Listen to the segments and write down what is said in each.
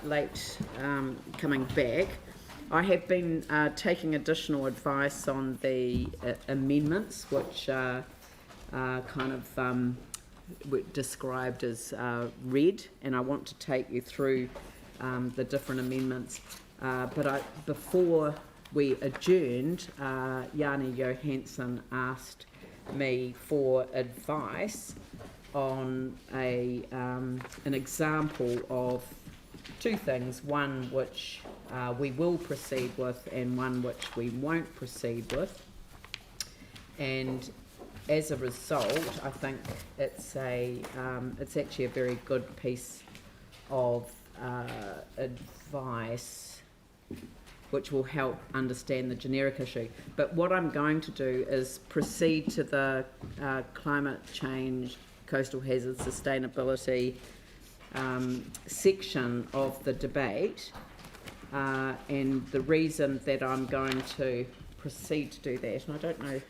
late coming back. I have been taking additional advice on the amendments, which are kind of described as read, and I want to take you through the different amendments. But before we adjourned, Jani Johansson asked me for advice on an example of two things, one which we will proceed with and one which we won't proceed with. And as a result, I think it's actually a very good piece of advice which will help understand the generic issue. But what I'm going to do is proceed to the climate change, coastal hazard, sustainability section of the debate, and the reason that I'm going to proceed to do that, and I don't know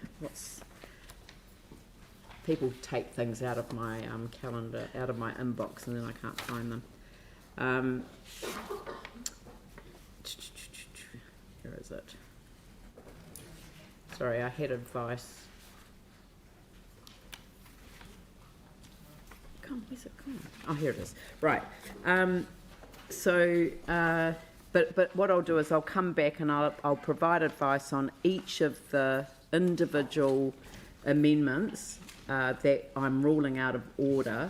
people take things out of my calendar, out of my inbox, and then I can't find them. Where is it? Sorry, I had advice. Where's it gone? Oh, here it is. Right. But what I'll do is I'll come back and I'll provide advice on each of the individual amendments that I'm ruling out of order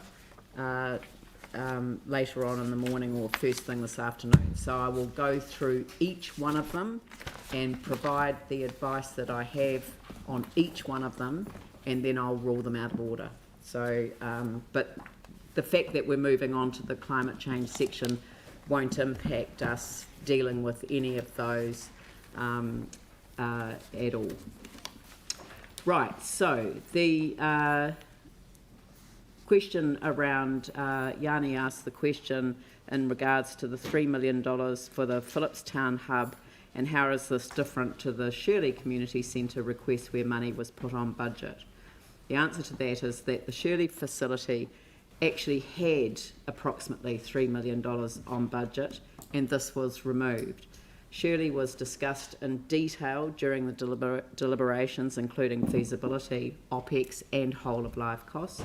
later on in the morning or first thing this afternoon. So I will go through each one of them and provide the advice that I have on each one of them, and then I'll rule them out of order. So, but the fact that we're moving on to the climate change section won't impact us dealing with any of those at all. Right, so the question around, Jani asked the question in regards to the $3 million for the Phillipstown hub, and how is this different to the Shirley Community Centre request where money was put on budget? The answer to that is that the Shirley facility actually had approximately $3 million on budget, and this was removed. Shirley was discussed in detail during the deliberations, including feasibility, OPEX and whole of life costs.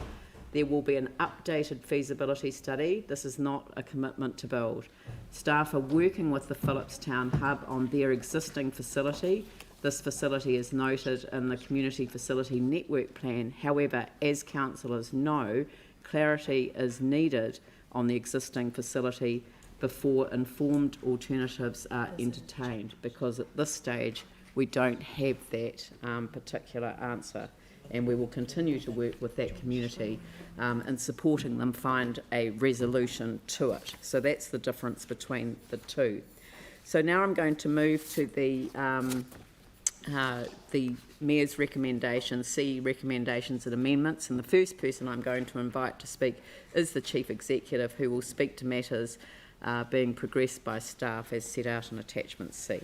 There will be an updated feasibility study. This is not a commitment to build. Staff are working with the Phillipstown hub on their existing facility. This facility is noted in the Community Facility Network Plan. However, as councillors know, clarity is needed on the existing facility before informed alternatives are entertained, because at this stage we don't have that particular answer, and we will continue to work with that community in supporting them find a resolution to it. So that's the difference between the two. So now I'm going to move to the Mayor's recommendations, C recommendations and amendments, and the first person I'm going to invite to speak is the Chief Executive, who will speak to matters being progressed by staff as set out in Attachment C.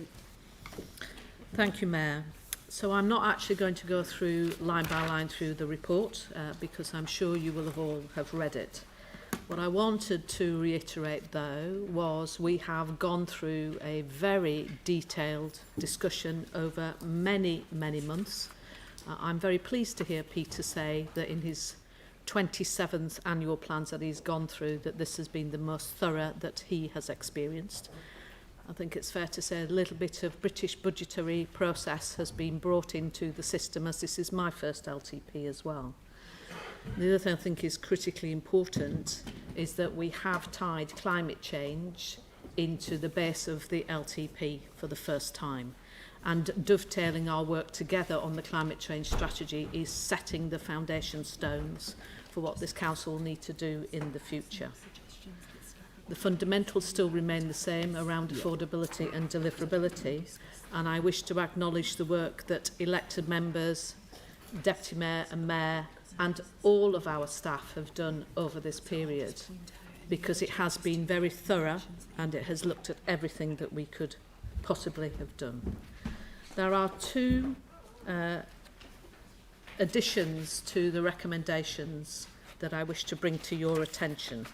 Thank you, Mayor. So I'm not actually going to go through line by line through the report because I'm sure you will all have read it. What I wanted to reiterate, though, was we have gone through a very detailed discussion over many, many months. I'm very pleased to hear Peter say that in his 27th annual plans that he's gone through, that this has been the most thorough that he has experienced. I think it's fair to say a little bit of British budgetary process has been brought into the system, as this is my first LTP as well. The other thing I think is critically important is that we have tied climate change into the base of the LTP for the first time. And dovetailing our work together on the climate change strategy is setting the foundation stones for what this council will need to do in the future. The fundamentals still remain the same around affordability and deliverability, and I wish to acknowledge the work that elected members, Deputy Mayor and Mayor and all of our staff have done over this period, because it has been very thorough and it has looked at everything that we could possibly have done. There are two additions to the recommendations that I wish to bring to your attention.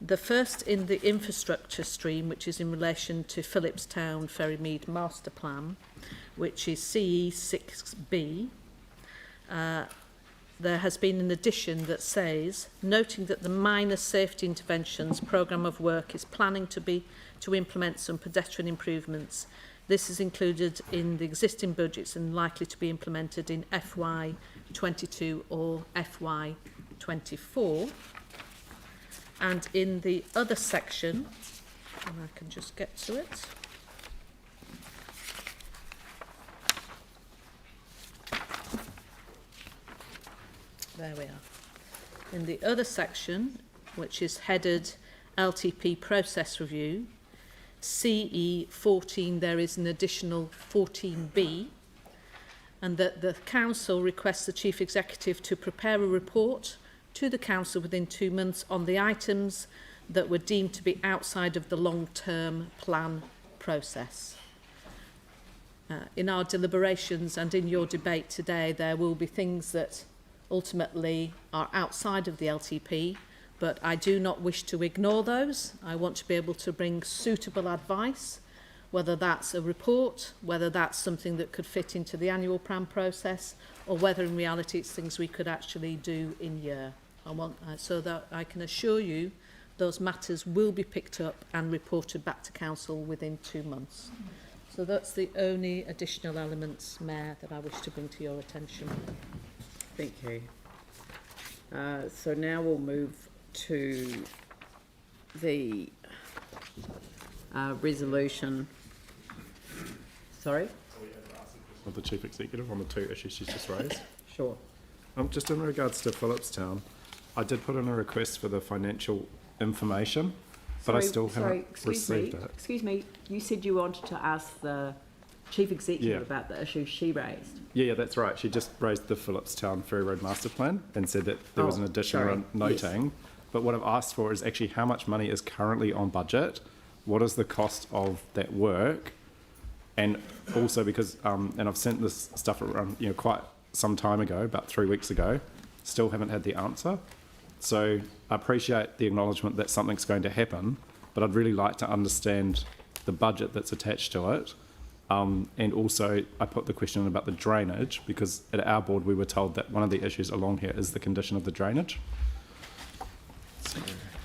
The first in the infrastructure stream, which is in relation to Phillipstown Ferrymead Master Plan, which is CE6B. There has been an addition that says, noting that the minor safety interventions programme of work is planning to implement some pedestrian improvements. This is included in the existing budgets and likely to be implemented in FY22 or FY24. And in the other section, and I can just get to it. There we are. In the other section, which is headed LTP process review, CE 14, there is an additional 14B, and that the Council requests the Chief Executive to prepare a report to the Council within 2 months on the items that were deemed to be outside of the long-term plan process. In our deliberations and in your debate today, there will be things that ultimately are outside of the LTP, but I do not wish to ignore those. I want to be able to bring suitable advice, whether that's a report, whether that's something that could fit into the annual plan process, or whether in reality it's things we could actually do in year. I want so that I can assure you those matters will be picked up and reported back to Council within 2 months. So that's the only additional elements, Mayor, that I wish to bring to your attention. Thank you. So now we'll move to the resolution. Sorry? Of the Chief Executive on the 2 issues she's just raised. Sure. Just in regards to Phillipstown, I did put in a request for the financial information, but I still haven't received it. Excuse me, you said you wanted to ask the Chief Executive about the issue she raised. Yeah, that's right. She just raised the Phillipstown Ferry Road Master Plan and said that there was an additional noting. Yes. But what I've asked for is actually how much money is currently on budget, what is the cost of that work, and also because, and I've sent this stuff around, quite some time ago, about 3 weeks ago, still haven't had the answer. So I appreciate the acknowledgement that something's going to happen, but I'd really like to understand the budget that's attached to it. And also I put the question about the drainage, because at our board we were told that one of the issues along here is the condition of the drainage. So,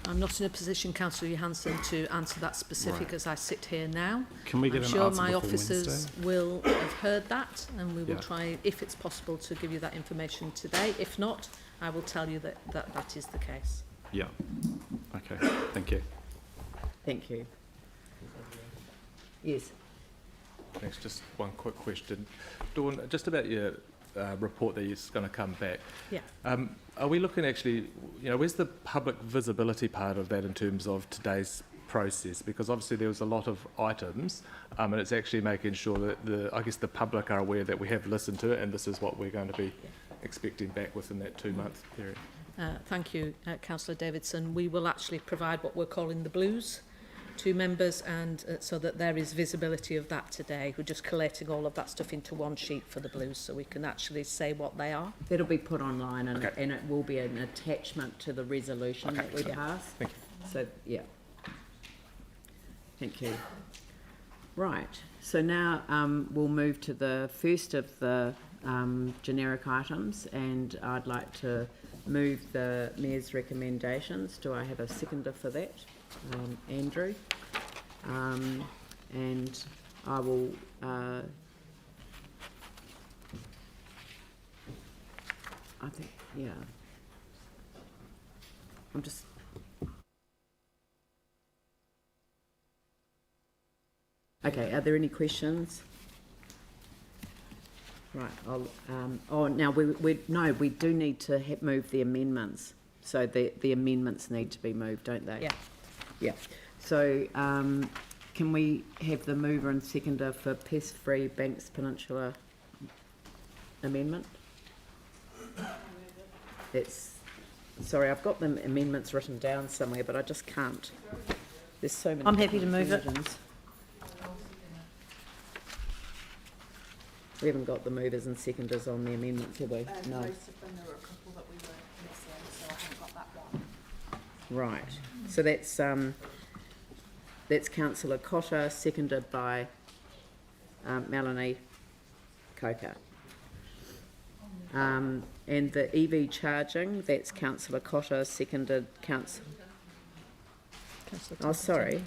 I'm not in a position, Councillor Johansson, to answer that specific as I sit here now. Can we get I'm sure my officers will have heard that, and we will try, if it's possible, to give you that information today. If not, I will tell you that is the case. Yeah. Okay. Thank you. Thank you. Yes. Thanks. Just one quick question. Dawn, just about your report that is going to come back. Yeah. Are we looking actually, where's the public visibility part of that in terms of today's process? Because obviously there was a lot of items, and it's actually making sure that the public are aware that we have listened to it, and this is what we're going to be expecting back within that 2-month period. Thank you, Councillor Davidson. We will actually provide what we're calling the blues to members, and so that there is visibility of that today. We're just collating all of that stuff into one sheet for the blues, so we can actually say what they are. It'll be put online, and it will be an attachment to the resolution that we pass. Thank you. So, yeah. Thank you. Right. So now we'll move to the first of the generic items, and I'd like to move the Mayor's recommendations. Do I have a seconder for that? Andrew, and I will I think, I'm just okay. Are there any questions? Right. I'll now we do need to move the amendments. So the amendments need to be moved, don't they? Yeah. Yeah. So can we have the mover and seconder for pest-free Banks Peninsula amendment? Sorry, I've got the amendments written down somewhere, but I just can't. There's so many. I'm happy to move it. We haven't got the movers and seconders on the amendments, have we? No. Most of them, there were a couple that we were missing, so I haven't got that one. Right. So that's councillor Cotter, seconded by Melanie Coker. And the EV charging, that's councillor Cotter, seconded oh, sorry.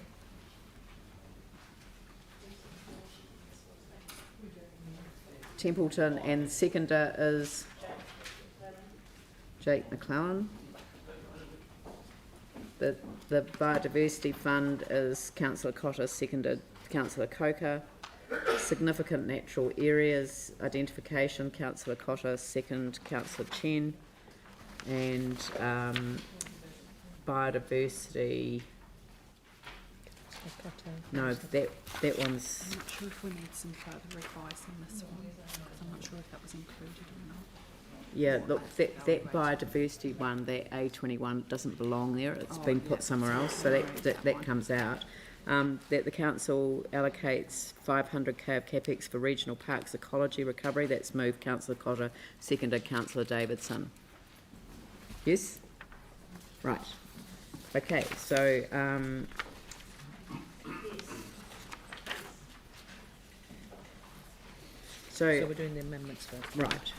Templeton, and seconder is Jake McClellan. The Biodiversity Fund is councillor Cotter, seconded councillor Coker. Significant natural areas identification, councillor Cotter, second councillor Chen. And biodiversity, no, that one's, I'm not sure if we need some further advice on this one, because I'm not sure if that was included or not. yeah, look, that biodiversity one, that A21 doesn't belong there. It's been put somewhere else, so that comes out. That the council allocates 500k of Capex for regional parks ecology recovery. That's moved councillor Cotter, seconded councillor Davidson. Yes? Right. Okay, so So we're doing the amendments first. right.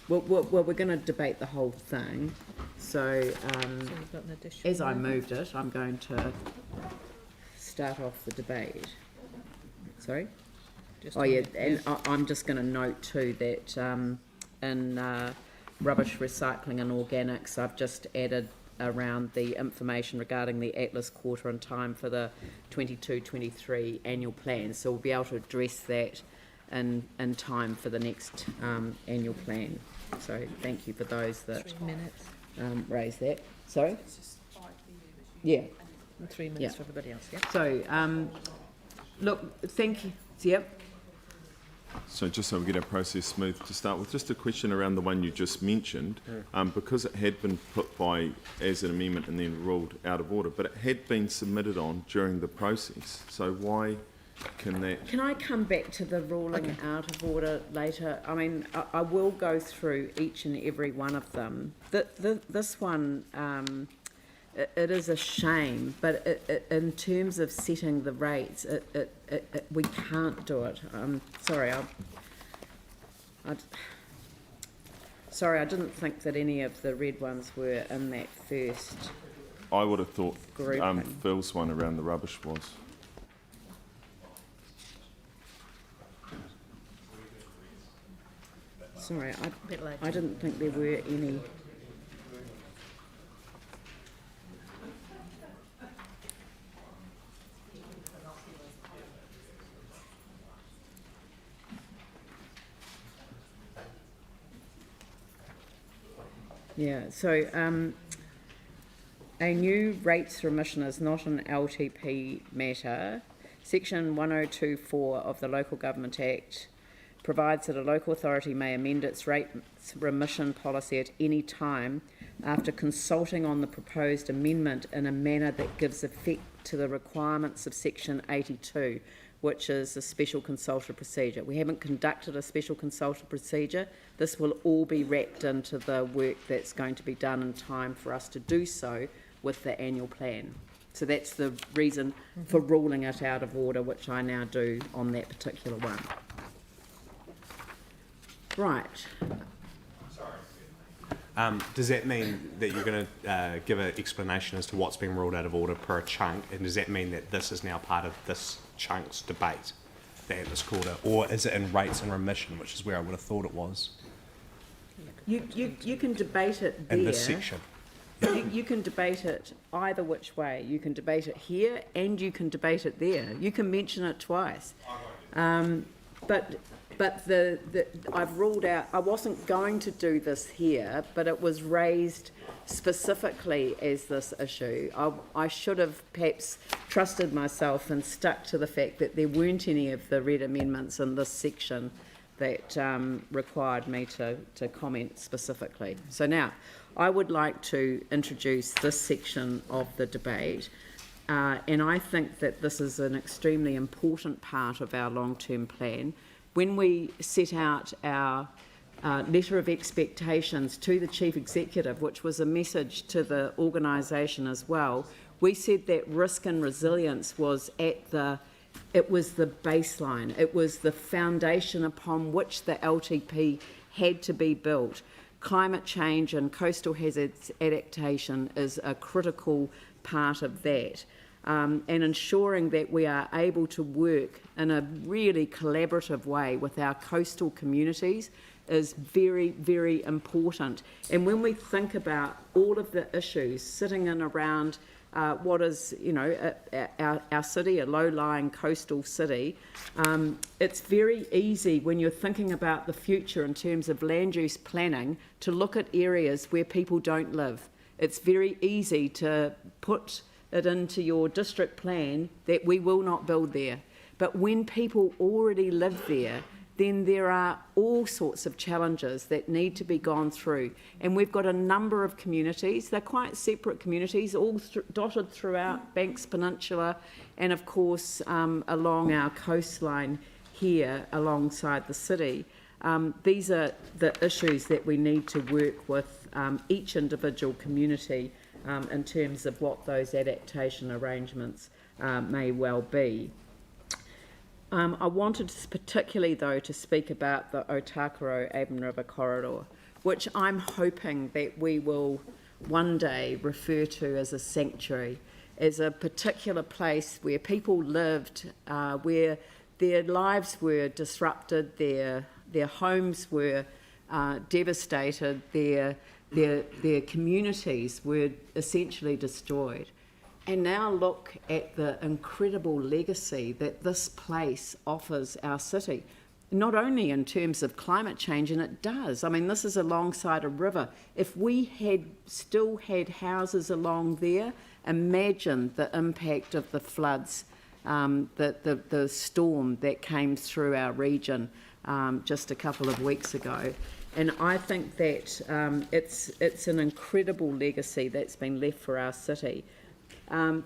Well, we're going to debate the whole thing. So, So we've got an addition. as I moved it, I'm going to start off the debate. Sorry? Just Oh on yeah, it. and I'm just going to note too that in rubbish recycling and organics, I've just added around the information regarding the Atlas quarter in time for the 22-23 annual plan. So we'll be able to address that in time for the next annual plan. So thank you for those that 3 minutes. raised that. Sorry? Yeah. And 3 minutes Yeah. for everybody else, yeah? So, look, thank you. Yep. So just so we get our process smooth, to start with, just a question around the one you just mentioned, because it had been put by as an amendment and then ruled out of order, but it had been submitted on during the process. So why can that? Can I come back to the ruling out of order later? I mean, I will go through each and every one of them. This one, it is a shame, but in terms of setting the rates, we can't do it. Sorry, sorry, I didn't think that any of the red ones were in that first. I would have thought Grouping. Phil's one around the rubbish was. Sorry, A bit later. I didn't think there were any. Yeah, so a new rates remission is not an LTP matter. Section 1024 of the Local Government Act provides that a local authority may amend its rates remission policy at any time after consulting on the proposed amendment in a manner that gives effect to the requirements of Section 82, which is a special consultative procedure. We haven't conducted a special consultative procedure. This will all be wrapped into the work that's going to be done in time for us to do so with the annual plan. So that's the reason for ruling it out of order, which I now do on that particular one. Right. Does that mean that you're going to give an explanation as to what's being ruled out of order per chunk, and does that mean that this is now part of this chunk's debate, the Atlas quarter, or is it in rates and remission, which is where I would have thought it was You can debate it there. in this section? You can debate it either which way. You can debate it here and you can debate it there. You can mention it twice. But I've ruled out, I wasn't going to do this here, but it was raised specifically as this issue. I should have perhaps trusted myself and stuck to the fact that there weren't any of the red amendments in this section that required me to comment specifically. So now, I would like to introduce this section of the debate, and I think that this is an extremely important part of our long-term plan. When we set out our letter of expectations to the Chief Executive, which was a message to the organisation as well, We said that risk and resilience was it was the baseline, it was the foundation upon which the LTP had to be built. Climate change and coastal hazards adaptation is a critical part of that. And ensuring that we are able to work in a really collaborative way with our coastal communities is very, very important. And when we think about all of the issues sitting in around what is, our city, a low-lying coastal city, it's very easy when you're thinking about the future in terms of land use planning to look at areas where people don't live. It's very easy to put it into your district plan that we will not build there. But when people already live there, then there are all sorts of challenges that need to be gone through. And we've got a number of communities, they're quite separate communities, all dotted throughout Banks Peninsula and of course along our coastline here alongside the city. These are the issues that we need to work with each individual community in terms of what those adaptation arrangements may well be. I wanted particularly, though, to speak about the Otakuro River corridor, which I'm hoping that we will one day refer to as a sanctuary, as a particular place where people lived, where their lives were disrupted, their homes were devastated, their communities were essentially destroyed. And now look at the incredible legacy that this place offers our city, not only in terms of climate change, and it does. I mean, this is alongside a river. If we had still had houses along there, imagine the impact of the floods, the storm that came through our region just a couple of weeks ago. And I think that it's an incredible legacy that's been left for our city.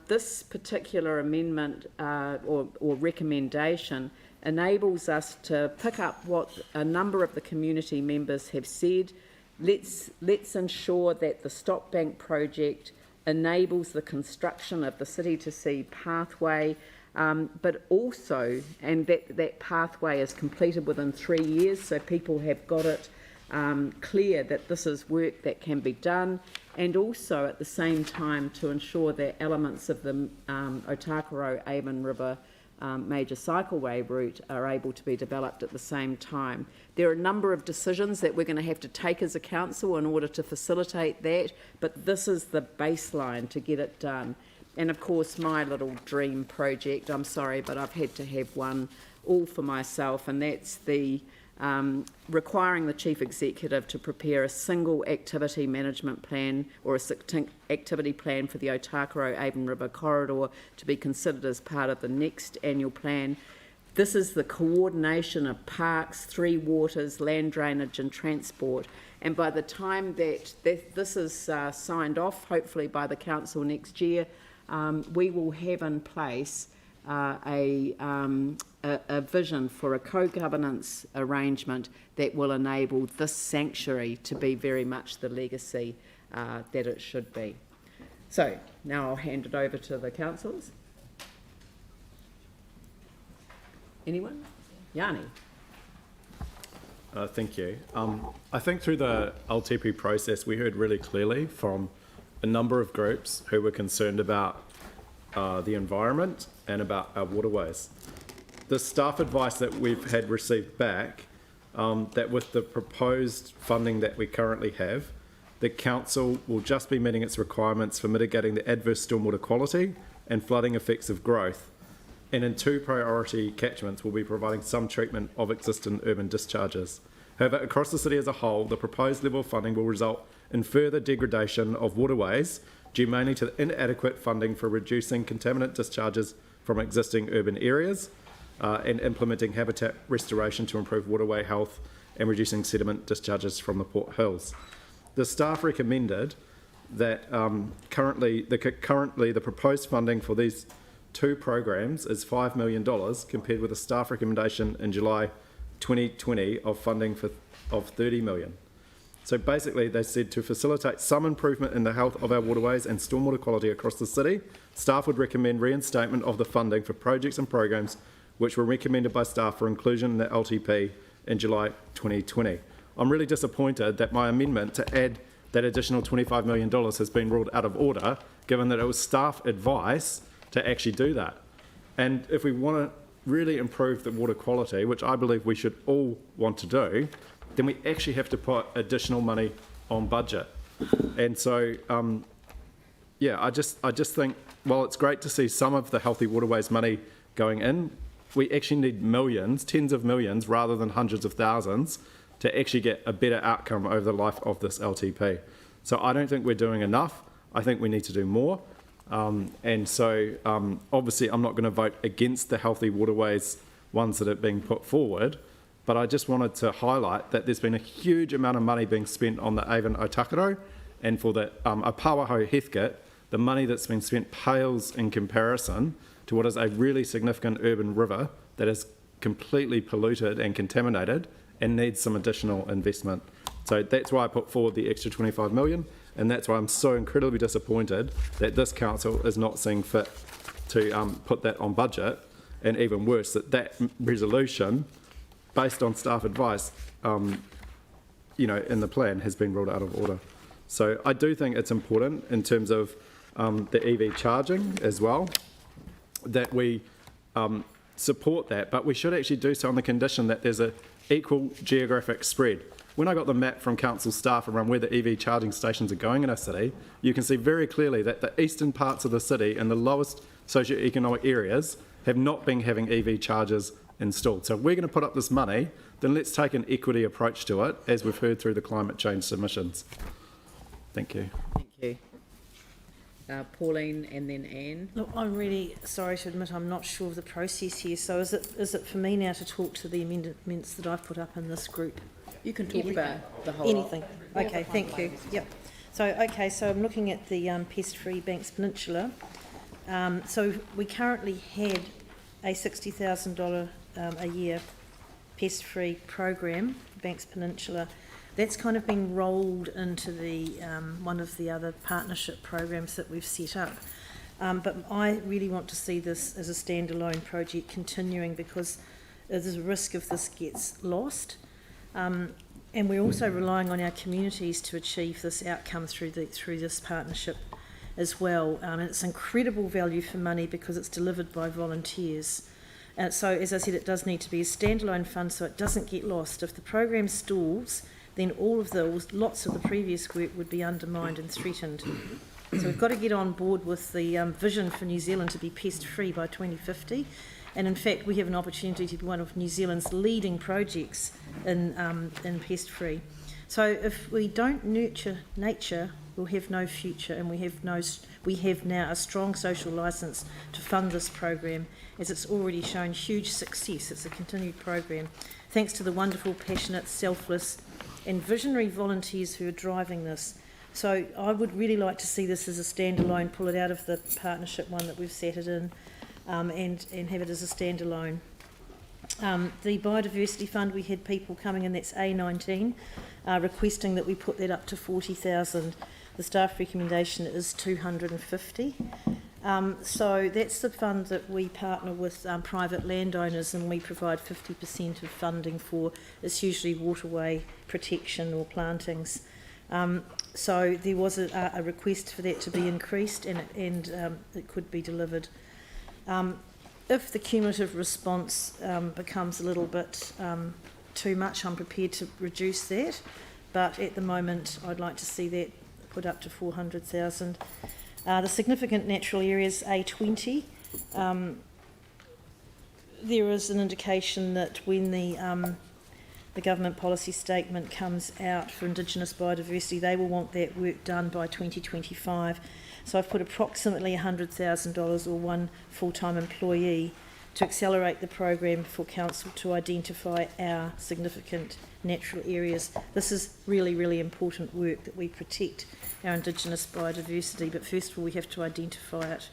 This particular amendment or recommendation enables us to pick up what a number of the community members have said. Let's ensure that the Stop Bank project enables the construction of the City to Sea pathway, but also, and that pathway is completed within 3 years, so people have got it clear that this is work that can be done, and also at the same time to ensure that elements of the Otakuro River major cycleway route are able to be developed at the same time. There are a number of decisions that we're going to have to take as a council in order to facilitate that, but this is the baseline to get it done. And of course, my little dream project, I'm sorry, but I've had to have one all for myself, and that's the requiring the Chief Executive to prepare a single activity management plan or a activity plan for the Otakuro River corridor to be considered as part of the next annual plan. This is the coordination of parks, three waters, land drainage and transport. And by the time that this is signed off, hopefully by the council next year, we will have in place a vision for a co-governance arrangement that will enable this sanctuary to be very much the legacy that it should be. So now I'll hand it over to the councillors. Anyone? Yanni? Thank you. I think through the LTP process, we heard really clearly from a number of groups who were concerned about the environment and about our waterways. The staff advice that we've had received back, that with the proposed funding that we currently have, the council will just be meeting its requirements for mitigating the adverse stormwater quality and flooding effects of growth. And in 2 priority catchments, we'll be providing some treatment of existing urban discharges. However, across the city as a whole, the proposed level of funding will result in further degradation of waterways due mainly to the inadequate funding for reducing contaminant discharges from existing urban areas and implementing habitat restoration to improve waterway health and reducing sediment discharges from the Port Hills. The staff recommended that currently the proposed funding for these 2 programs is $5 million compared with a staff recommendation in July 2020 of funding of $30 million. So basically, they said to facilitate some improvement in the health of our waterways and stormwater quality across the city, staff would recommend reinstatement of the funding for projects and programs which were recommended by staff for inclusion in the LTP in July 2020. I'm really disappointed that my amendment to add that additional $25 million has been ruled out of order, given that it was staff advice to actually do that. And if we want to really improve the water quality, which I believe we should all want to do, then we actually have to put additional money on budget. And so, yeah, I just think, while it's great to see some of the Healthy Waterways money going in, we actually need millions, tens of millions, rather than hundreds of thousands, to actually get a better outcome over the life of this LTP. So I don't think we're doing enough. I think we need to do more. And so obviously I'm not going to vote against the Healthy Waterways ones that are being put forward, but I just wanted to highlight that there's been a huge amount of money being spent on the Avon Otakuro, and for the Apawaho Heathcote, the money that's been spent pales in comparison to what is a really significant urban river that is completely polluted and contaminated and needs some additional investment. So that's why I put forward the extra 25 million, and that's why I'm so incredibly disappointed that this council is not seeing fit to put that on budget, and even worse, that resolution, based on staff advice, you know, in the plan, has been ruled out of order. So I do think it's important in terms of the EV charging as well, that we support that, but we should actually do so on the condition that there's an equal geographic spread. When I got the map from council staff around where the EV charging stations are going in our city, you can see very clearly that the eastern parts of the city and the lowest socioeconomic areas have not been having EV chargers installed. So if we're going to put up this money, then let's take an equity approach to it, as we've heard through the climate change submissions. Thank you. Thank you. Pauline and then Anne. Look, I'm really sorry to admit I'm not sure of the process here. So is it for me now to talk to the amendments that I've put up in this group? You can talk about the whole Anything. Okay, thank you. Yep. So, okay, so I'm looking at the pest-free Banks Peninsula. So we currently had a $60,000 a year pest-free program, Banks Peninsula. That's kind of been rolled into the one of the other partnership programs that we've set up. But I really want to see this as a standalone project continuing, because there's a risk if this gets lost. And we're also relying on our communities to achieve this outcome through this partnership as well. And it's incredible value for money because it's delivered by volunteers. So, as I said, it does need to be a standalone fund so it doesn't get lost. If the program stalls, then lots of the previous work would be undermined and threatened. So we've got to get on board with the vision for New Zealand to be pest-free by 2050. And in fact, we have an opportunity to be one of New Zealand's leading projects in pest-free. So if we don't nurture nature, we'll have no future, and we have now a strong social licence to fund this program, as it's already shown huge success. It's a continued program, thanks to the wonderful, passionate, selfless and visionary volunteers who are driving this. So I would really like to see this as a standalone, pull it out of the partnership one that we've set it in, and have it as a standalone. The Biodiversity Fund, we had people coming in, that's A19, requesting that we put that up to 40,000. The staff recommendation is 250. So that's the fund that we partner with private landowners, and we provide 50% of funding for. It's usually waterway protection or plantings. So there was a request for that to be increased, and it could be delivered. If the cumulative response becomes a little bit too much, I'm prepared to reduce that, but at the moment I'd like to see that put up to 400,000. The significant natural areas, A20, there is an indication that when the government policy statement comes out for Indigenous biodiversity, they will want that work done by 2025. So I've put approximately $100,000 or one full-time employee to accelerate the program for council to identify our significant natural areas. This is really, really important work, that we protect our Indigenous biodiversity, but first of all we have to identify it.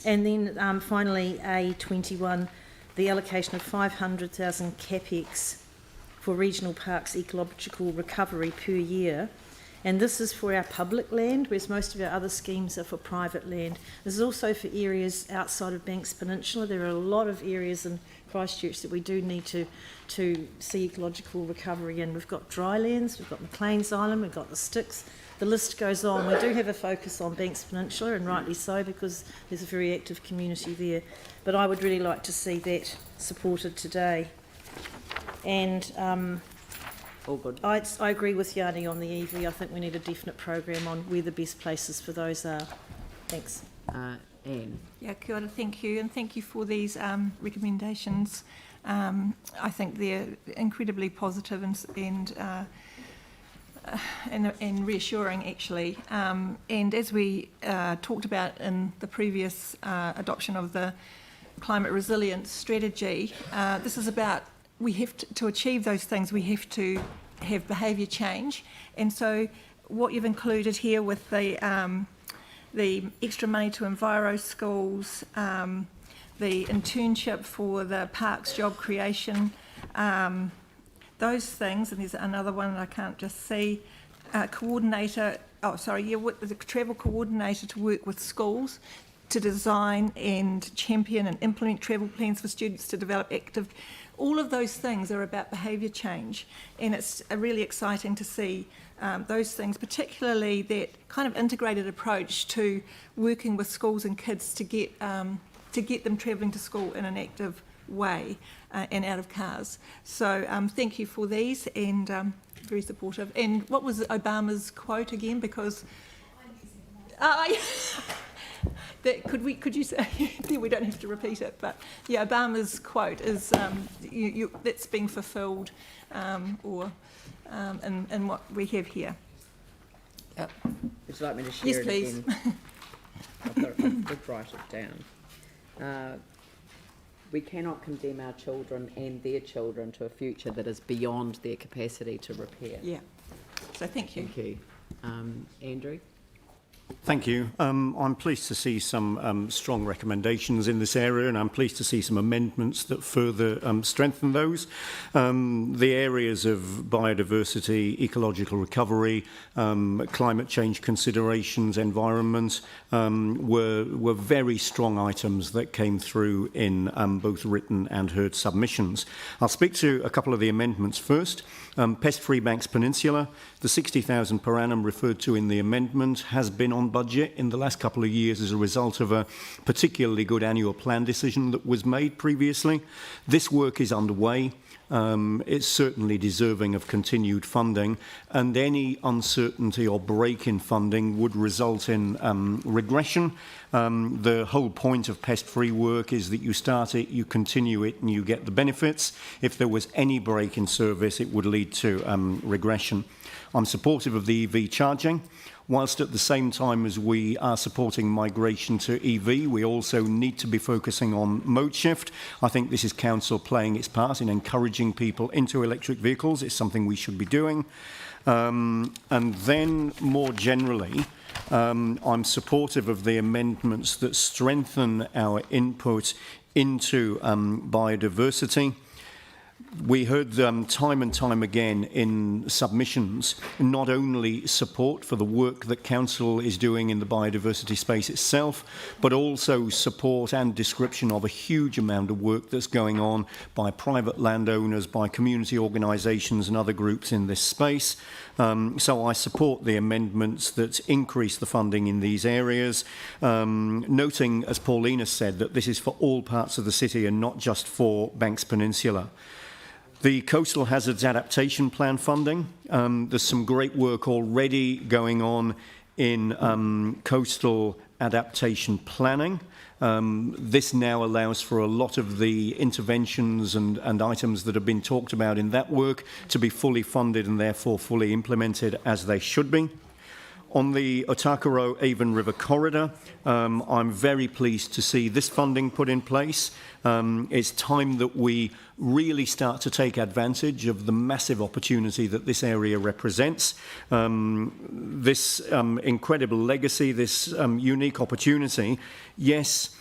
And then finally, A21, the allocation of 500,000 Capex for regional parks ecological recovery per year. And this is for our public land, whereas most of our other schemes are for private land. This is also for areas outside of Banks Peninsula. There are a lot of areas in Christchurch that we do need to see ecological recovery in. We've got drylands, we've got McLean's Island, we've got the Sticks. The list goes on. We do have a focus on Banks Peninsula, and rightly so, because there's a very active community there. But I would really like to see that supported today. And All good. I agree with Yanni on the EV. I think we need a definite program on where the best places for those are. Thanks. Anne. Yeah, kia ora, thank you, and thank you for these recommendations. I think they're incredibly positive and reassuring, actually. And as we talked about in the previous adoption of the climate resilience strategy, this is about, we have to achieve those things, we have to have behaviour change. And so what you've included here with the extra money to Enviro schools, the internship for the parks job creation, those things, and there's another one that I can't just see, coordinator, the travel coordinator to work with schools to design and champion and implement travel plans for students to develop active. All of those things are about behaviour change, and it's really exciting to see those things, particularly that kind of integrated approach to working with schools and kids to get them travelling to school in an active way and out of cars. So thank you for these, and very supportive. And what was Obama's quote again? Because could you say? We don't have to repeat it, but yeah, Obama's quote is that's being fulfilled, in what we have here. Yep. Would you like me to share Yes, it please. again? I did write it down. We cannot condemn our children and their children to a future that is beyond their capacity to repair. Yeah. So thank you. Thank you. Andrew? Thank you. I'm pleased to see some strong recommendations in this area, and I'm pleased to see some amendments that further strengthen those. The areas of biodiversity, ecological recovery, climate change considerations, environment were very strong items that came through in both written and heard submissions. I'll speak to a couple of the amendments first. Pest-free Banks Peninsula, the 60,000 per annum referred to in the amendment has been on budget in the last couple of years as a result of a particularly good annual plan decision that was made previously. This work is underway. It's certainly deserving of continued funding, and any uncertainty or break in funding would result in regression. The whole point of pest-free work is that you start it, you continue it, and you get the benefits. If there was any break in service, it would lead to regression. I'm supportive of the EV charging. Whilst at the same time as we are supporting migration to EV, we also need to be focusing on mode shift. I think this is Council playing its part in encouraging people into electric vehicles. It's something we should be doing. And then more generally, I'm supportive of the amendments that strengthen our input into biodiversity. We heard time and time again in submissions not only support for the work that Council is doing in the biodiversity space itself, but also support and description of a huge amount of work that's going on by private landowners, by community organisations and other groups in this space. So I support the amendments that increase the funding in these areas, noting, as Paulina said, that this is for all parts of the city and not just for Banks Peninsula. The Coastal Hazards Adaptation Plan funding, there's some great work already going on in coastal adaptation planning. This now allows for a lot of the interventions and items that have been talked about in that work to be fully funded and therefore fully implemented as they should be. On the Otakuro Avon River corridor, I'm very pleased to see this funding put in place. It's time that we really start to take advantage of the massive opportunity that this area represents. This incredible legacy, this unique opportunity, yes,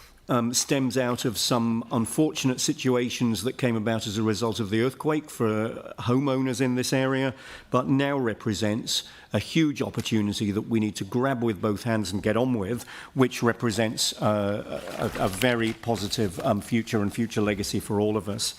stems out of some unfortunate situations that came about as a result of the earthquake for homeowners in this area, but now represents a huge opportunity that we need to grab with both hands and get on with, which represents a very positive future legacy for all of us.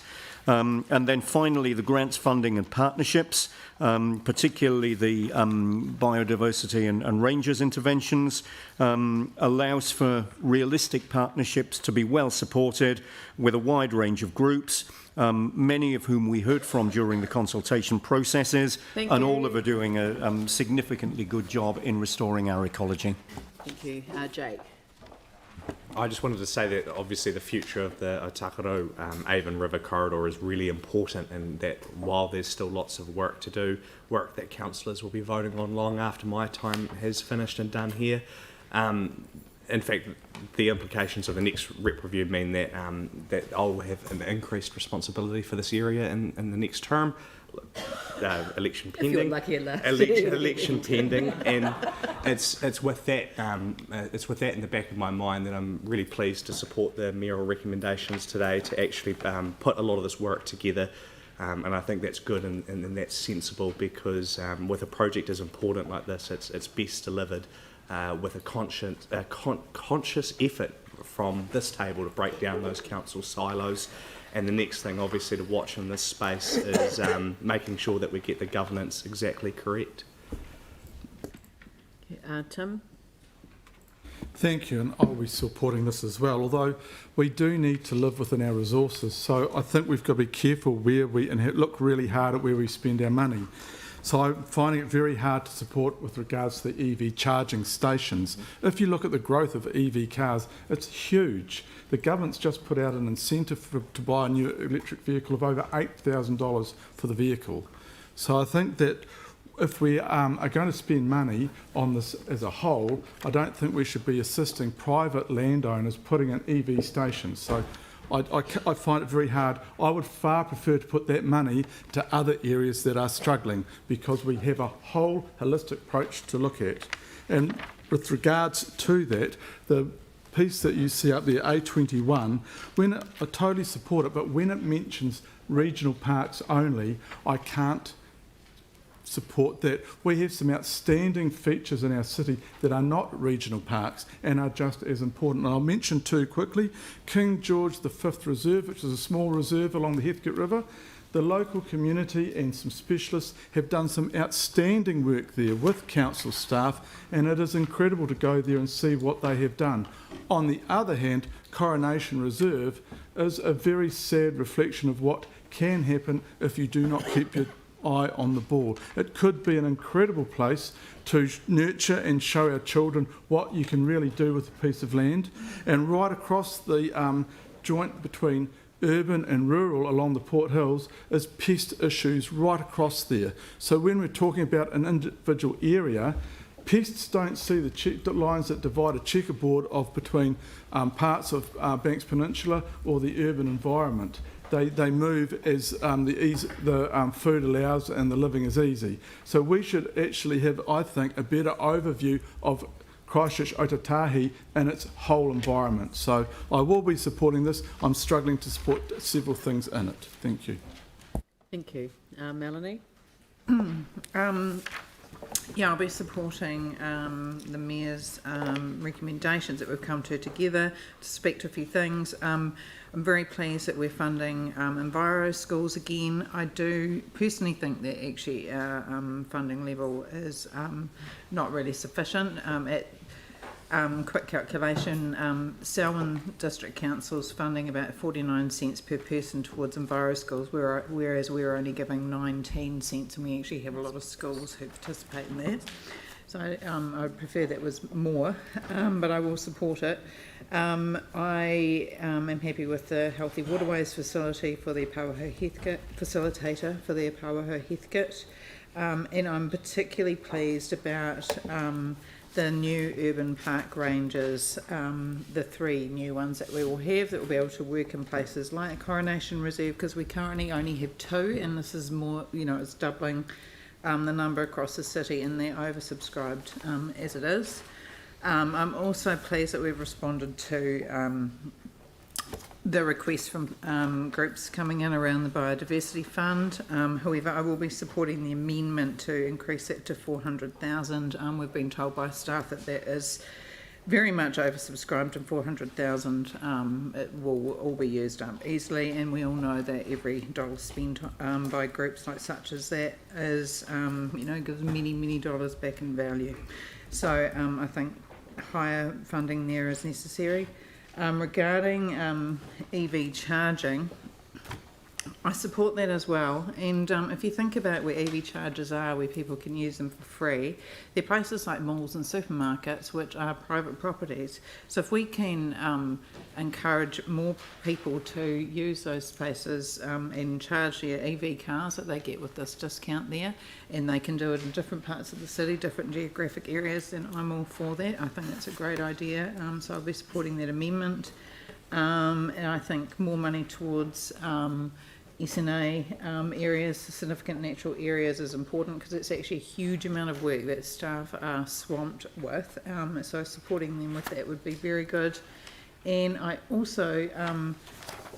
And then finally, the grants, funding and partnerships, particularly the biodiversity and rangers interventions, allows for realistic partnerships to be well supported with a wide range of groups, many of whom we heard from during the consultation processes, and all of are doing a significantly good job in restoring our ecology. Thank you. Jake. I just wanted to say that obviously the future of the Otakuro Avon River corridor is really important, and that while there's still lots of work to do, work that councillors will be voting on long after my time has finished and done here, in fact, the implications of the next REP review mean that that I'll have an increased responsibility for this area in the next term. Election pending. Election pending, and it's with that in the back of my mind that I'm really pleased to support the mayoral recommendations today to actually put a lot of this work together, and I think that's good and that's sensible, because with a project as important like this, it's best delivered with a conscious effort from this table to break down those council silos. And the next thing, obviously, to watch in this space is making sure that we get the governance exactly correct. Tim? Thank you, and I'll be supporting this as well, although we do need to live within our resources. So I think we've got to be careful and look really hard at where we spend our money. So I'm finding it very hard to support with regards to the EV charging stations. If you look at the growth of EV cars, it's huge. The government's just put out an incentive to buy a new electric vehicle of over $8,000 for the vehicle. So I think that if we are going to spend money on this as a whole, I don't think we should be assisting private landowners putting in EV stations. So I find it very hard. I would far prefer to put that money to other areas that are struggling, because we have a whole holistic approach to look at. And with regards to that, the piece that you see up there, A21, I totally support it, but when it mentions regional parks only, I can't support that. We have some outstanding features in our city that are not regional parks and are just as important. And I'll mention two quickly. King George V Reserve, which is a small reserve along the Heathcote River. The local community and some specialists have done some outstanding work there with council staff, and it is incredible to go there and see what they have done. On the other hand, Coronation Reserve is a very sad reflection of what can happen if you do not keep your eye on the ball. It could be an incredible place to nurture and show our children what you can really do with a piece of land. And right across the joint between urban and rural along the Port Hills is pest issues right across there. So when we're talking about an individual area, pests don't see the lines that divide a checkerboard of between parts of Banks Peninsula or the urban environment. They move as the food allows and the living is easy. So we should actually have, I think, a better overview of Christchurch Otatahi and its whole environment. So I will be supporting this. I'm struggling to support several things in it. Thank you. Thank you. Melanie? Yeah, I'll be supporting the Mayor's recommendations that we've come to together to speak to a few things. I'm very pleased that we're funding Enviro schools again. I do personally think that actually our funding level is not really sufficient. Quick calculation, Selwyn District Council's funding about 49 cents per person towards Enviro schools, whereas we're only giving 19 cents, and we actually have a lot of schools who participate in that. So I would prefer that was more, but I will support it. I am happy with the Healthy Waterways facility for the Apauaho Heathcote, facilitator for the Apauaho Heathcote, and I'm particularly pleased about the new urban park ranges, the 3 new ones that we will have that will be able to work in places like Coronation Reserve, because we currently only have 2, and this is more, it's doubling the number across the city, and they're oversubscribed as it is. I'm also pleased that we've responded to the request from groups coming in around the Biodiversity Fund. However, I will be supporting the amendment to increase it to 400,000. We've been told by staff that that is very much oversubscribed, and 400,000 it will all be used up easily, and we all know that every dollar spent by groups like such as that is, gives many dollars back in value. So I think higher funding there is necessary. Regarding EV charging, I support that as well. And if you think about where EV chargers are, where people can use them for free, they're places like malls and supermarkets, which are private properties. So if we can encourage more people to use those places and charge their EV cars that they get with this discount there, and they can do it in different parts of the city, different geographic areas, then I'm all for that. I think that's a great idea. So I'll be supporting that amendment. And I think more money towards SNA areas, significant natural areas, is important because it's actually a huge amount of work that staff are swamped with. So supporting them with that would be very good. And I also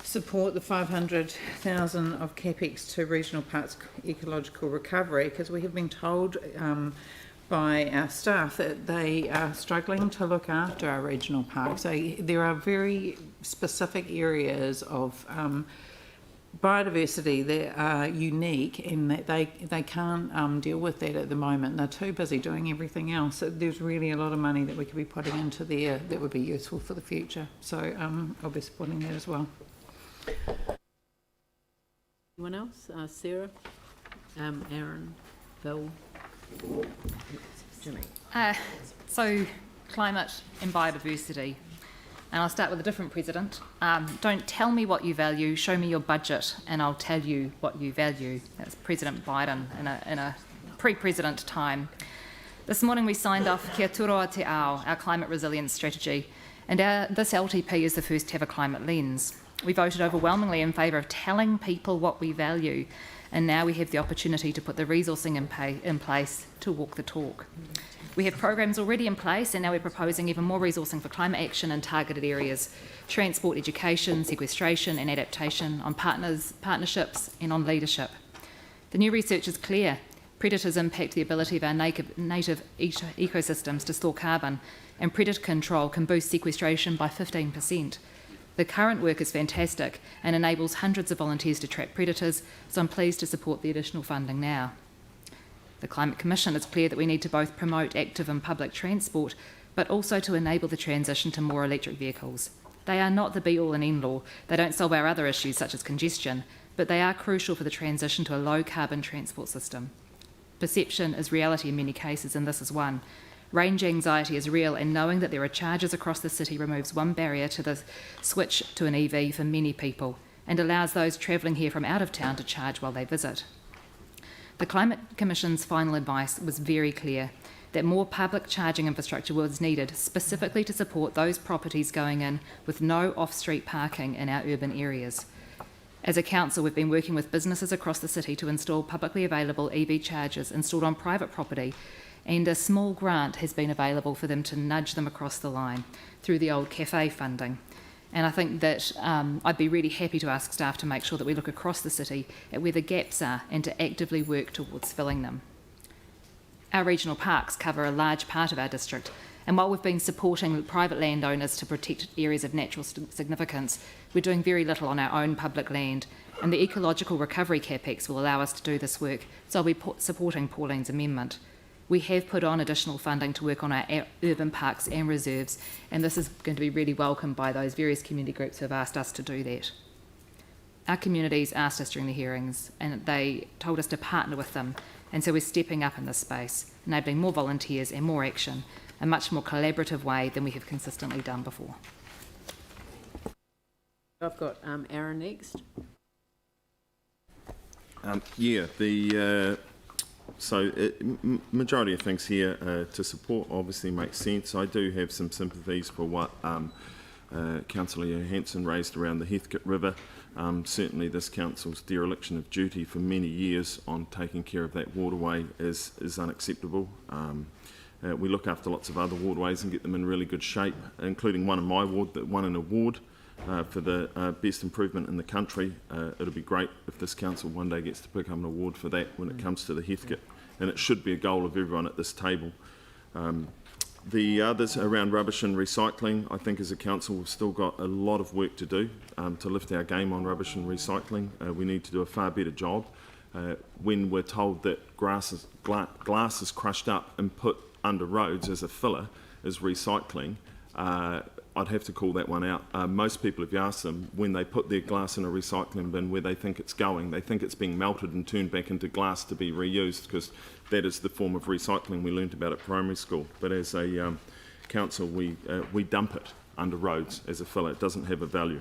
support the 500,000 of Capex to regional parks ecological recovery, because we have been told by our staff that they are struggling to look after our regional parks. So there are very specific areas of biodiversity that are unique, and that they can't deal with that at the moment. They're too busy doing everything else. So there's really a lot of money that we could be putting into there that would be useful for the future. So I'll be supporting that as well. Anyone else? Sarah? Aaron? Phil? Jimmy? So climate and biodiversity. And I'll start with a different president. Don't tell me what you value, show me your budget, and I'll tell you what you value. That's President Biden in a pre-president time. This morning we signed off Kia Turoa Te Ao, our climate resilience strategy, and this LTP is the first to have a climate lens. We voted overwhelmingly in favour of telling people what we value, and now we have the opportunity to put the resourcing in place to walk the talk. We have programs already in place, and now we're proposing even more resourcing for climate action in targeted areas: transport, education, sequestration and adaptation, on partnerships and on leadership. The new research is clear. Predators impact the ability of our native ecosystems to store carbon, and predator control can boost sequestration by 15%. The current work is fantastic and enables hundreds of volunteers to track predators, so I'm pleased to support the additional funding now. The Climate Commission is clear that we need to both promote active and public transport, but also to enable the transition to more electric vehicles. They are not the be-all and end-all. They don't solve our other issues such as congestion, but they are crucial for the transition to a low-carbon transport system. Perception is reality in many cases, and this is one. Range anxiety is real, and knowing that there are charges across the city removes one barrier to the switch to an EV for many people, and allows those travelling here from out of town to charge while they visit. The Climate Commission's final advice was very clear, that more public charging infrastructure was needed, specifically to support those properties going in with no off-street parking in our urban areas. As a council, we've been working with businesses across the city to install publicly available EV chargers installed on private property, and a small grant has been available for them to nudge them across the line through the old cafe funding. And I think that I'd be really happy to ask staff to make sure that we look across the city at where the gaps are and to actively work towards filling them. Our regional parks cover a large part of our district, and while we've been supporting private landowners to protect areas of natural significance, we're doing very little on our own public land, and the Ecological Recovery Capex will allow us to do this work, so I'll be supporting Pauline's amendment. We have put on additional funding to work on our urban parks and reserves, and this is going to be really welcomed by those various community groups who have asked us to do that. Our communities asked us during the hearings, and they told us to partner with them, and so we're stepping up in this space, enabling more volunteers and more action, a much more collaborative way than we have consistently done before. I've got Aaron next. Majority of things here to support obviously makes sense. I do have some sympathies for what Councillor Johansson raised around the Heathcote River. Certainly this council's dereliction of duty for many years on taking care of that waterway is unacceptable. We look after lots of other waterways and get them in really good shape, including one in my ward that won an award for the best improvement in the country. It'll be great if this council one day gets to pick up an award for that when it comes to the Heathcote, and it should be a goal of everyone at this table. The others around rubbish and recycling, I think as a council we've still got a lot of work to do to lift our game on rubbish and recycling. We need to do a far better job. When we're told that glass is crushed up and put under roads as a filler is recycling, I'd have to call that one out. Most people, if you ask them, when they put their glass in a recycling bin where they think it's going, they think it's being melted and turned back into glass to be reused, because that is the form of recycling we learnt about at primary school. But as a council, we dump it under roads as a filler. It doesn't have a value.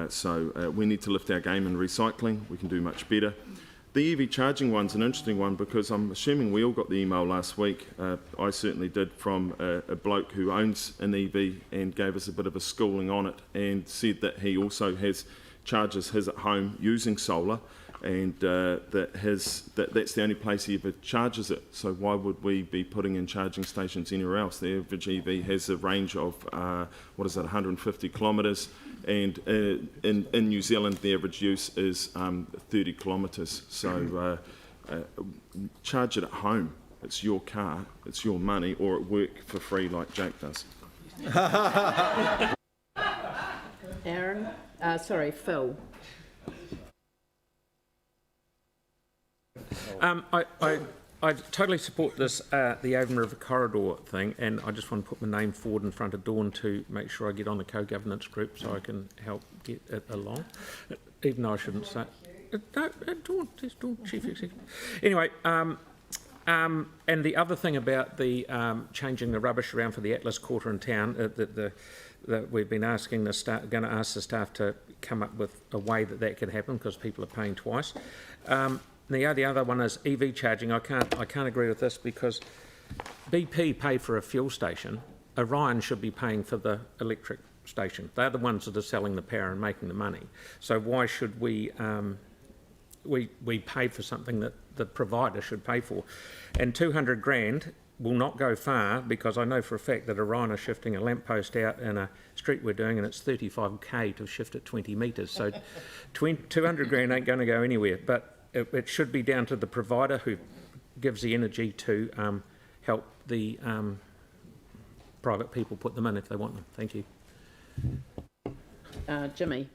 So we need to lift our game in recycling. We can do much better. The EV charging one's an interesting one, because I'm assuming we all got the email last week. I certainly did, from a bloke who owns an EV and gave us a bit of a schooling on it, and said that he also charges his at home using solar, and that's the only place he ever charges it. So why would we be putting in charging stations anywhere else? The average EV has a range of 150 kilometres, and in New Zealand the average use is 30 kilometres. So charge it at home. It's your car, it's your money, or at work for free like Jake does. Aaron? Sorry, Phil. I totally support this, the Admirable corridor thing, and I just want to put my name forward in front of Dawn to make sure I get on the co-governance group so I can help get it along, even though I shouldn't say. No, Dawn, there's Dawn, Chief Executive. Anyway, and the other thing about the changing the rubbish around for the Atlas Quarter in town, that we've been asking the staff, going to ask the staff to come up with a way that could happen, because people are paying twice. The other one is EV charging. I can't agree with this, because BP pay for a fuel station. Orion should be paying for the electric station. They're the ones that are selling the power and making the money. So why should we pay for something that the provider should pay for? And 200 grand will not go far, because I know for a fact that Orion are shifting a lamppost out in a street we're doing, and it's 35k to shift it 20 metres. So 200 grand ain't going to go anywhere. But it should be down to the provider who gives the energy to help the private people put them in if they want them. Thank you. Jimmy?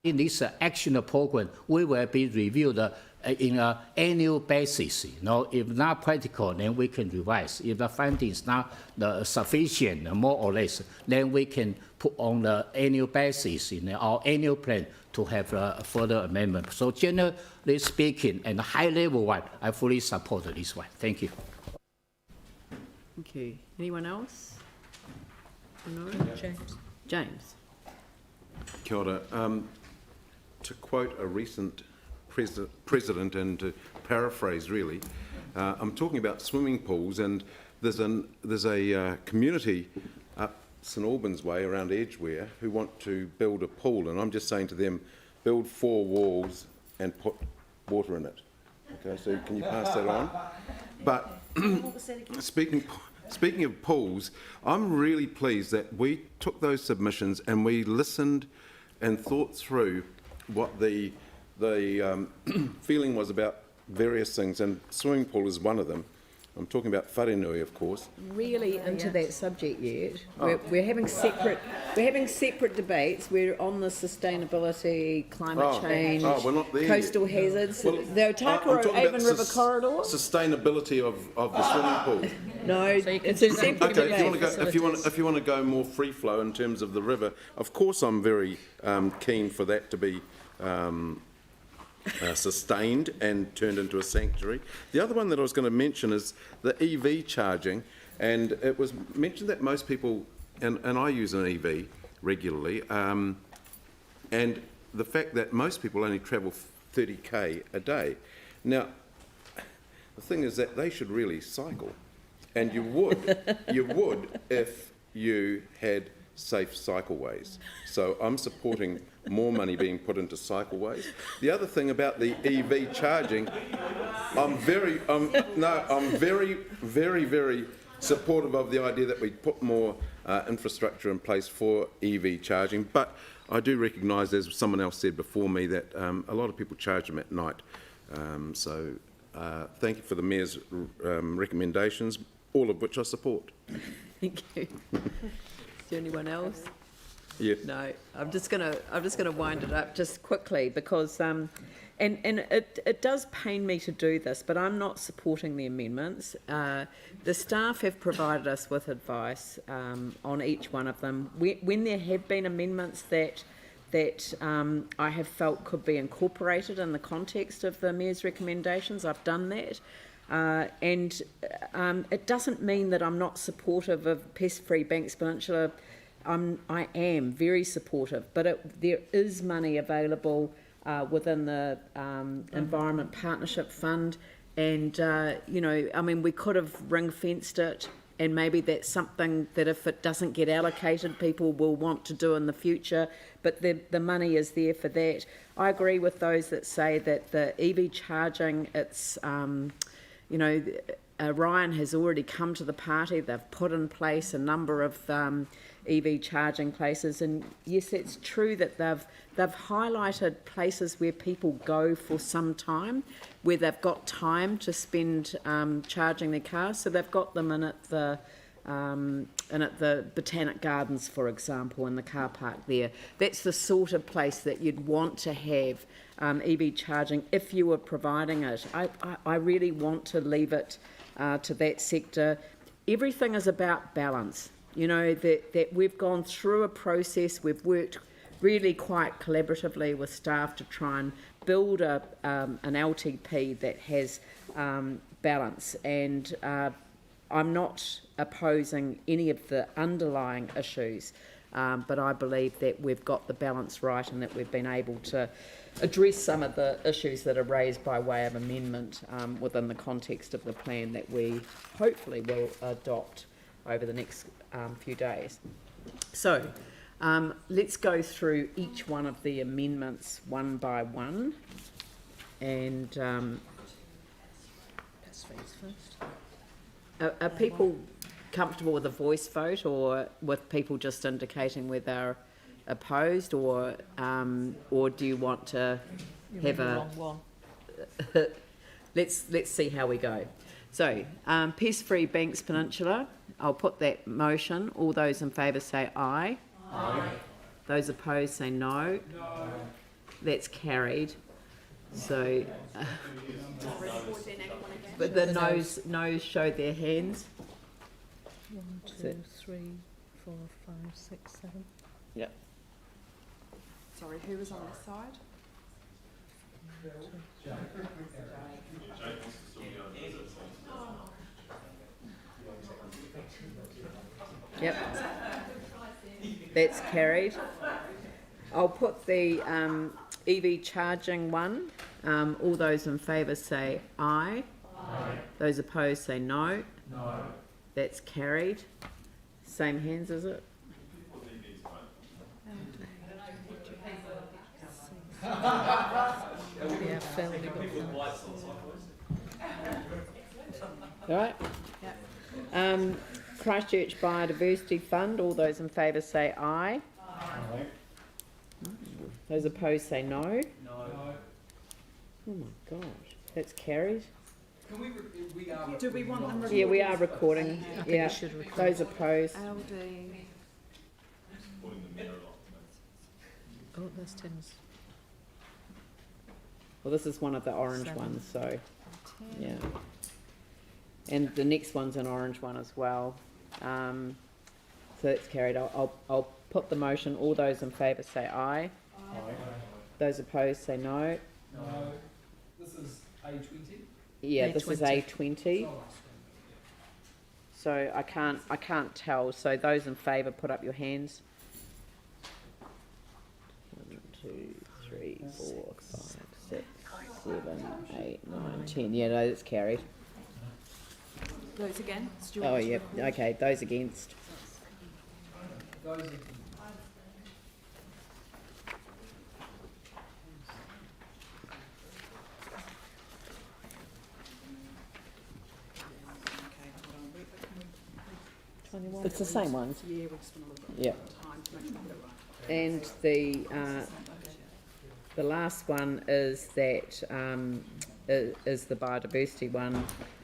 In this action program, we will be reviewed in an annual basis. If not practical, then we can revise. If the findings not sufficient, more or less, then we can put on the annual basis in our annual plan to have a further amendment. So generally speaking, and high level one, I fully support this one. Thank you. Thank you. Anyone else? No? James. Kia ora. To quote a recent president, and to paraphrase really, I'm talking about swimming pools, and there's a community up St Albans way around Edgware who want to build a pool, and I'm just saying to them, build 4 walls and put water in it. Okay, so can you pass that on? But speaking of pools, I'm really pleased that we took those submissions and we listened and thought through what the feeling was about various things, and swimming pool is one of them. I'm talking about wharenui, of course. Really into that subject yet. We're having separate debates. We're on the sustainability, climate change, we're not there coastal yet. hazards, Well, the Otakuro Avon River corridor. Sustainability of the swimming pool. No, it's a separate Okay, debate. if you want to go more free flow in terms of the river, of course I'm very keen for that to be sustained and turned into a sanctuary. The other one that I was going to mention is the EV charging, and it was mentioned that most people, and I use an EV regularly, and the fact that most people only travel 30k a day. Now, the thing is that they should really cycle, and you would if you had safe cycleways. So I'm supporting more money being put into cycleways. The other thing about the EV charging, I'm very, very supportive of the idea that we put more infrastructure in place for EV charging. But I do recognise, as someone else said before me, that a lot of people charge them at night. So thank you for the Mayor's recommendations, all of which I support. Thank you. Is there anyone else? Yeah. No, I'm just gonna wind it up just quickly because and it does pain me to do this, but I'm not supporting the amendments. The staff have provided us with advice on each one of them. When there have been amendments that I have felt could be incorporated in the context of the Mayor's recommendations, I've done that. And it doesn't mean that I'm not supportive of pest-free Banks Peninsula. I am very supportive, but there is money available within the Environment Partnership Fund, and we could have ring-fenced it, and maybe that's something that if it doesn't get allocated, people will want to do in the future. But the money is there for that. I agree with those that say that the EV charging, it's Ryan has already come to the party. They've put in place a number of EV charging places, and yes, it's true that they've highlighted places where people go for some time, where they've got time to spend charging their cars. So they've got them in at the Botanic Gardens, for example, in the car park there. That's the sort of place that you'd want to have EV charging if you were providing it. I really want to leave it to that sector. Everything is about balance. That we've gone through a process, we've worked really quite collaboratively with staff to try and build an LTP that has balance, and I'm not opposing any of the underlying issues, but I believe that we've got the balance right and that we've been able to address some of the issues that are raised by way of amendment within the context of the plan that we hopefully will adopt over the next few days. So let's go through each one of the amendments one by one, and are people comfortable with a voice vote, or with people just indicating whether they're opposed, or do you want to have a let's see how we go. So pest-free Banks Peninsula, I'll put that motion. All those in favour say aye. Aye. Those opposed say no. No. That's carried. So, but the no's showed their hands. 1, 2, 3, 4, 5, 6, 7. Yep. Sorry, who was on this side? Yep. That's carried. I'll put the EV charging one. All those in favour say aye. Aye. Those opposed say no. No. That's carried. Same hands, is it? Yeah, fairly good. All right. Christchurch Biodiversity Fund. All those in favour say aye. Aye. Those opposed say no. No. Oh my gosh, that's carried. Can do we want them recorded? Yeah, we are recording. I think Yeah. we should record. Those opposed. LD. Oh, there's Tim's. Well, this is one of the orange 7. ones, so yeah. And the next one's an orange one as well. So that's carried. I'll put the motion. All those in favour say aye. Aye. Those opposed say no. No. This is A20. Yeah, A20. this is A20. So I can't tell. So those in favour, put up your hands. 1, 2, 3, 4, 5, 6, 7, 8, 9, 10. Yeah, no, that's carried. Those against? Oh, yeah. Okay, those against. Those are It's the same ones. Yeah, we just want a little bit Yeah. of time to make sure we get it right. And the last one is that is the biodiversity one.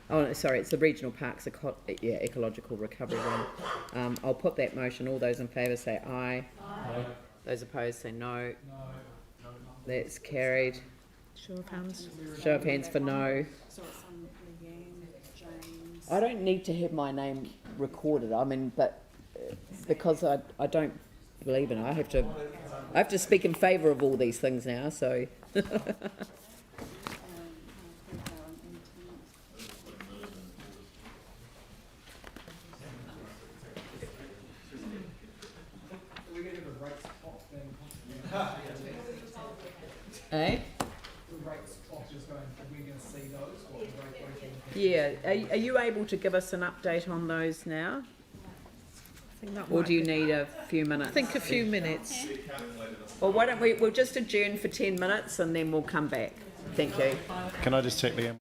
Oh, no, sorry, it's the regional parks ecological recovery one. I'll put that motion. All those in favour say aye. Aye. Those opposed say no. No. That's carried. Show of hands. Show of hands for no. So it's on Leanne, James. I don't need to have my name recorded. I mean, but because I don't believe in it, I have to speak in favour of all these things now. So. Eh? the rates off is going, are we going to see those? What the rate weighting? Yeah. Are you able to give us an update on those now? I think that Or might do you be- need a few minutes? I think a few minutes. Well, why don't we'll just adjourn for 10 minutes and then we'll come back. Thank you. Can I just check the